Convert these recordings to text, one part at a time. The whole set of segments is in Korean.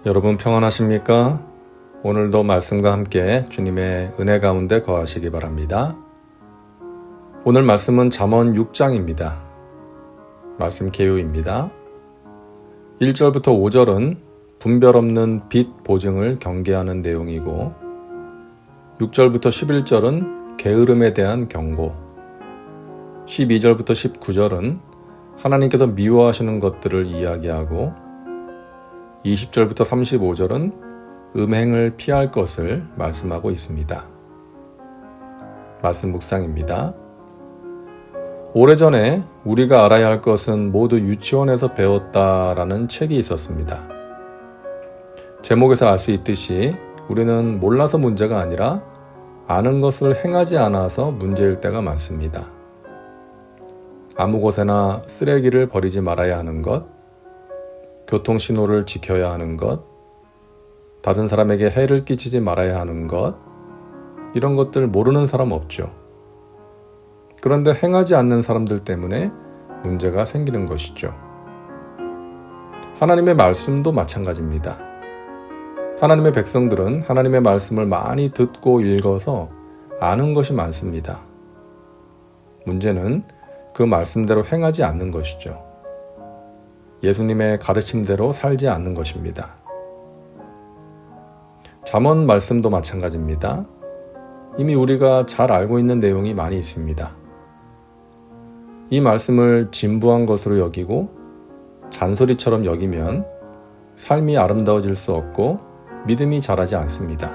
여러분 평안하십니까? 오늘도 말씀과 함께 주님의 은혜 가운데 거하시기 바랍니다. 오늘 말씀은 잠언 6장입니다. 말씀 개요입니다. 1절부터 5절은 분별 없는 빚 보증을 경계하는 내용이고 6절부터 11절은 게으름에 대한 경고 12절부터 19절은 하나님께서 미워하시는 것들을 이야기하고 20절부터 35절은 음행을 피할 것을 말씀하고 있습니다. 말씀 묵상입니다. 오래전에 우리가 알아야 할 것은 모두 유치원에서 배웠다라는 책이 있었습니다. 제목에서 알 수 있듯이 우리는 몰라서 문제가 아니라 아는 것을 행하지 않아서 문제일 때가 많습니다. 아무 곳에나 쓰레기를 버리지 말아야 하는 것, 교통신호를 지켜야 하는 것, 다른 사람에게 해를 끼치지 말아야 하는 것, 이런 것들 모르는 사람 없죠. 그런데 행하지 않는 사람들 때문에 문제가 생기는 것이죠. 하나님의 말씀도 마찬가지입니다. 하나님의 백성들은 하나님의 말씀을 많이 듣고 읽어서 아는 것이 많습니다. 문제는 그 말씀대로 행하지 않는 것이죠. 예수님의 가르침대로 살지 않는 것입니다. 잠언 말씀도 마찬가지입니다. 이미 우리가 잘 알고 있는 내용이 많이 있습니다. 이 말씀을 진부한 것으로 여기고 잔소리처럼 여기면 삶이 아름다워질 수 없고 믿음이 자라지 않습니다.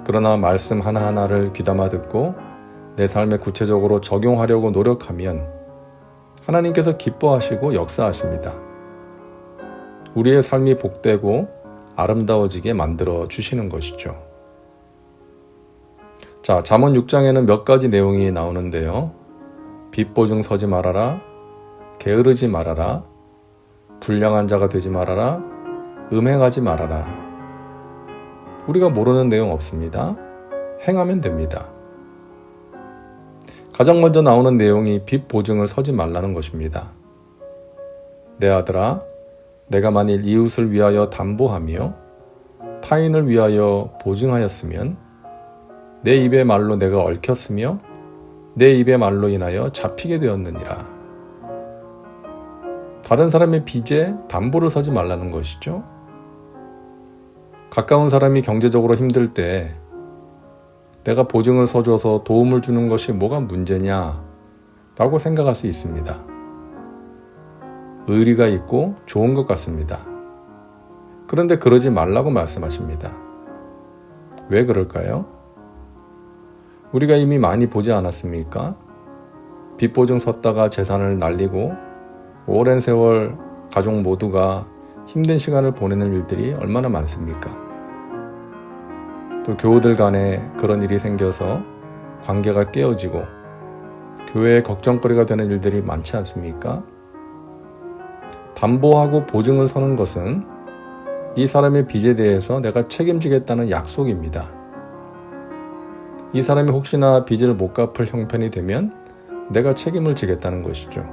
그러나 말씀 하나하나를 귀담아 듣고 내 삶에 구체적으로 적용하려고 노력하면 하나님께서 기뻐하시고 역사하십니다. 우리의 삶이 복되고 아름다워지게 만들어 주시는 것이죠. 자, 잠언 6장에는 몇 가지 내용이 나오는데요. 빚보증 서지 말아라, 게으르지 말아라, 불량한 자가 되지 말아라, 음행하지 말아라. 우리가 모르는 내용 없습니다. 행하면 됩니다. 가장 먼저 나오는 내용이 빚보증을 서지 말라는 것입니다. 내 아들아, 내가 만일 이웃을 위하여 담보하며 타인을 위하여 보증하였으면 내 입의 말로 내가 얽혔으며 내 입의 말로 인하여 잡히게 되었느니라. 다른 사람의 빚에 담보를 서지 말라는 것이죠. 가까운 사람이 경제적으로 힘들 때 내가 보증을 서줘서 도움을 주는 것이 뭐가 문제냐 라고 생각할 수 있습니다. 의리가 있고 좋은 것 같습니다. 그런데 그러지 말라고 말씀하십니다. 왜 그럴까요? 우리가 이미 많이 보지 않았습니까? 빚보증 섰다가 재산을 날리고 오랜 세월 가족 모두가 힘든 시간을 보내는 일들이 얼마나 많습니까? 또 교우들 간에 그런 일이 생겨서 관계가 깨어지고 교회에 걱정거리가 되는 일들이 많지 않습니까? 담보하고 보증을 서는 것은 이 사람의 빚에 대해서 내가 책임지겠다는 약속입니다. 이 사람이 혹시나 빚을 못 갚을 형편이 되면 내가 책임을 지겠다는 것이죠.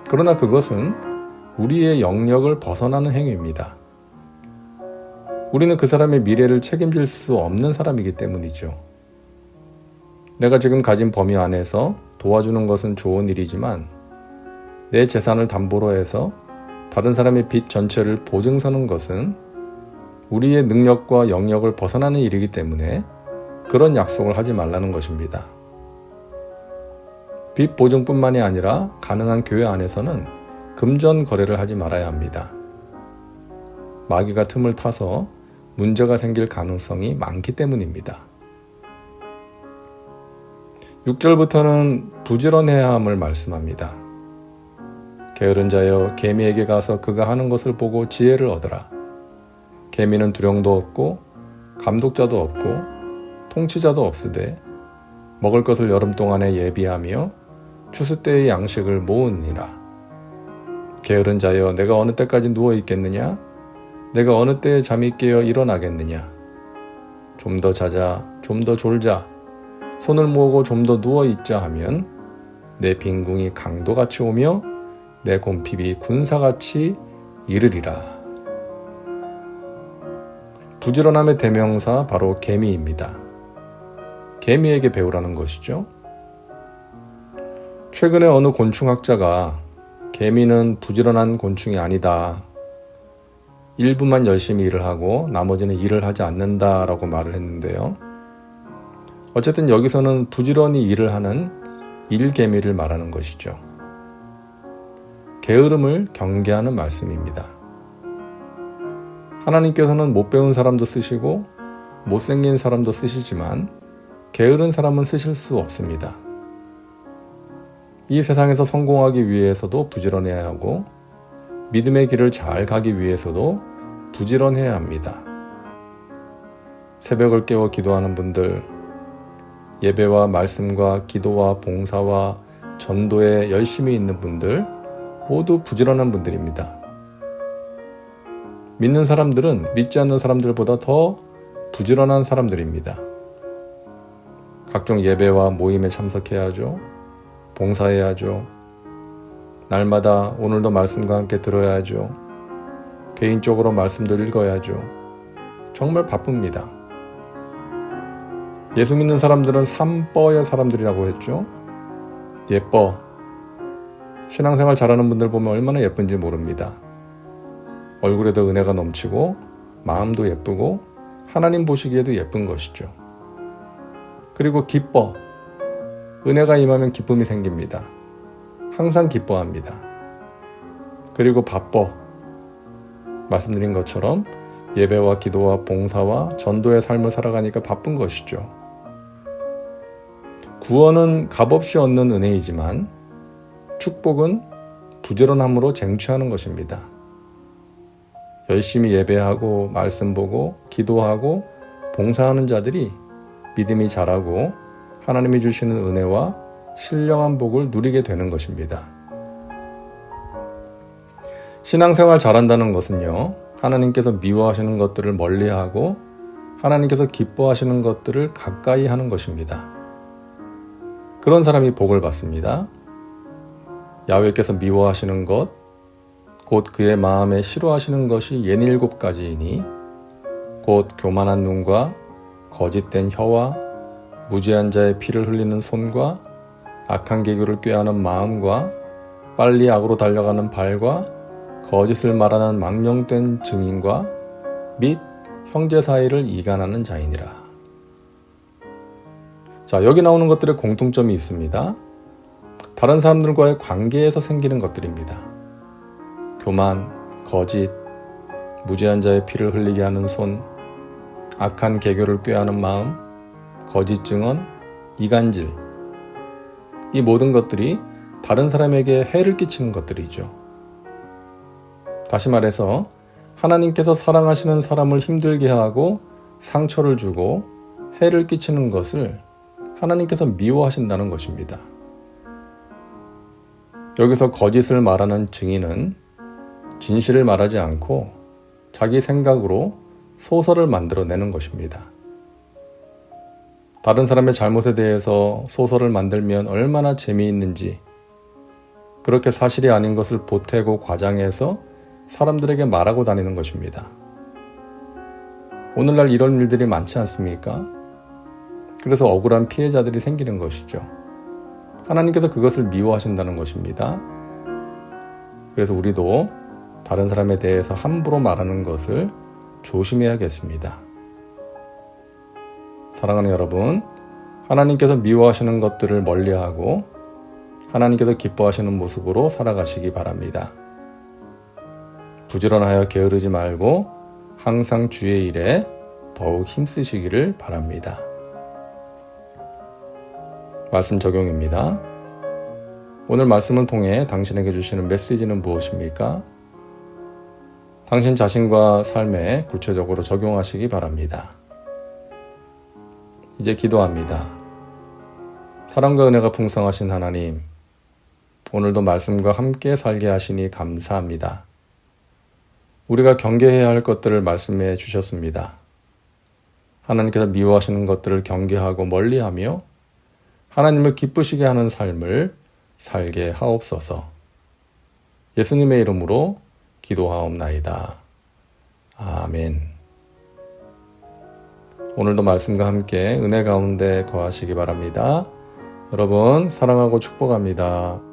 그러나 그것은 우리의 영역을 벗어나는 행위입니다. 우리는 그 사람의 미래를 책임질 수 없는 사람이기 때문이죠. 내가 지금 가진 범위 안에서 도와주는 것은 좋은 일이지만 내 재산을 담보로 해서 다른 사람의 빚 전체를 보증서는 것은 우리의 능력과 영역을 벗어나는 일이기 때문에 그런 약속을 하지 말라는 것입니다. 빚 보증뿐만이 아니라 가능한 교회 안에서는 금전 거래를 하지 말아야 합니다. 마귀가 틈을 타서 문제가 생길 가능성이 많기 때문입니다. 6절부터는 부지런해야 함을 말씀합니다. 게으른 자여 개미에게 가서 그가 하는 것을 보고 지혜를 얻으라. 개미는 두령도 없고 감독자도 없고 통치자도 없으되 먹을 것을 여름 동안에 예비하며 추수 때의 양식을 모으니라. 게으른 자여 내가 어느 때까지 누워 있겠느냐? 내가 어느 때에 잠이 깨어 일어나겠느냐? 좀 더 자자, 좀 더 졸자, 손을 모으고 좀 더 누워있자 하면 내 빈궁이 강도같이 오며 내 곰핍이 군사같이 이르리라. 부지런함의 대명사 바로 개미입니다. 개미에게 배우라는 것이죠. 최근에 어느 곤충학자가 개미는 부지런한 곤충이 아니다. 일부만 열심히 일을 하고 나머지는 일을 하지 않는다라고 말을 했는데요. 어쨌든 여기서는 부지런히 일을 하는 일개미를 말하는 것이죠. 게으름을 경계하는 말씀입니다. 하나님께서는 못 배운 사람도 쓰시고 못생긴 사람도 쓰시지만 게으른 사람은 쓰실 수 없습니다. 이 세상에서 성공하기 위해서도 부지런해야 하고 믿음의 길을 잘 가기 위해서도 부지런해야 합니다. 새벽을 깨워 기도하는 분들, 예배와 말씀과 기도와 봉사와 전도에 열심히 있는 분들 모두 부지런한 분들입니다. 믿는 사람들은 믿지 않는 사람들보다 더 부지런한 사람들입니다. 각종 예배와 모임에 참석해야죠. 봉사해야죠. 날마다 오늘도 말씀과 함께 들어야죠. 개인적으로 말씀도 읽어야죠. 정말 바쁩니다. 예수 믿는 사람들은 삼뻐의 사람들이라고 했죠. 예뻐. 신앙생활 잘하는 분들 보면 얼마나 예쁜지 모릅니다. 얼굴에도 은혜가 넘치고 마음도 예쁘고 하나님 보시기에도 예쁜 것이죠. 그리고 기뻐. 은혜가 임하면 기쁨이 생깁니다. 항상 기뻐합니다. 그리고 바빠. 말씀드린 것처럼 예배와 기도와 봉사와 전도의 삶을 살아가니까 바쁜 것이죠. 구원은 값없이 얻는 은혜이지만 축복은 부지런함으로 쟁취하는 것입니다. 열심히 예배하고 말씀 보고 기도하고 봉사하는 자들이 믿음이 자라고 하나님이 주시는 은혜와 신령한 복을 누리게 되는 것입니다. 신앙생활 잘한다는 것은요, 하나님께서 미워하시는 것들을 멀리하고 하나님께서 기뻐하시는 것들을 가까이 하는 것입니다. 그런 사람이 복을 받습니다. 야훼께서 미워하시는 것, 곧 그의 마음에 싫어하시는 것이 67가지이니 곧 교만한 눈과 거짓된 혀와 무지한 자의 피를 흘리는 손과 악한 계교를 꾀하는 마음과 빨리 악으로 달려가는 발과 거짓을 말하는 망령된 증인과 및 형제 사이를 이간하는 자이니라. 자, 여기 나오는 것들의 공통점이 있습니다. 다른 사람들과의 관계에서 생기는 것들입니다. 교만, 거짓, 무지한 자의 피를 흘리게 하는 손, 악한 계교를 꾀하는 마음, 거짓 증언, 이간질. 이 모든 것들이 다른 사람에게 해를 끼치는 것들이죠. 다시 말해서 하나님께서 사랑하시는 사람을 힘들게 하고 상처를 주고 해를 끼치는 것을 하나님께서 미워하신다는 것입니다. 여기서 거짓을 말하는 증인은 진실을 말하지 않고 자기 생각으로 소설을 만들어내는 것입니다. 다른 사람의 잘못에 대해서 소설을 만들면 얼마나 재미있는지, 그렇게 사실이 아닌 것을 보태고 과장해서 사람들에게 말하고 다니는 것입니다. 오늘날 이런 일들이 많지 않습니까? 그래서 억울한 피해자들이 생기는 것이죠. 하나님께서 그것을 미워하신다는 것입니다. 그래서 우리도 다른 사람에 대해서 함부로 말하는 것을 조심해야겠습니다. 사랑하는 여러분, 하나님께서 미워하시는 것들을 멀리하고 하나님께서 기뻐하시는 모습으로 살아가시기 바랍니다. 부지런하여 게으르지 말고 항상 주의 일에 더욱 힘쓰시기를 바랍니다. 말씀 적용입니다. 오늘 말씀을 통해 당신에게 주시는 메시지는 무엇입니까? 당신 자신과 삶에 구체적으로 적용하시기 바랍니다. 이제 기도합니다. 사랑과 은혜가 풍성하신 하나님, 오늘도 말씀과 함께 살게 하시니 감사합니다. 우리가 경계해야 할 것들을 말씀해 주셨습니다. 하나님께서 미워하시는 것들을 경계하고 멀리하며 하나님을 기쁘시게 하는 삶을 살게 하옵소서. 예수님의 이름으로 기도하옵나이다. 아멘. 오늘도 말씀과 함께 은혜 가운데 거하시기 바랍니다. 여러분 사랑하고 축복합니다.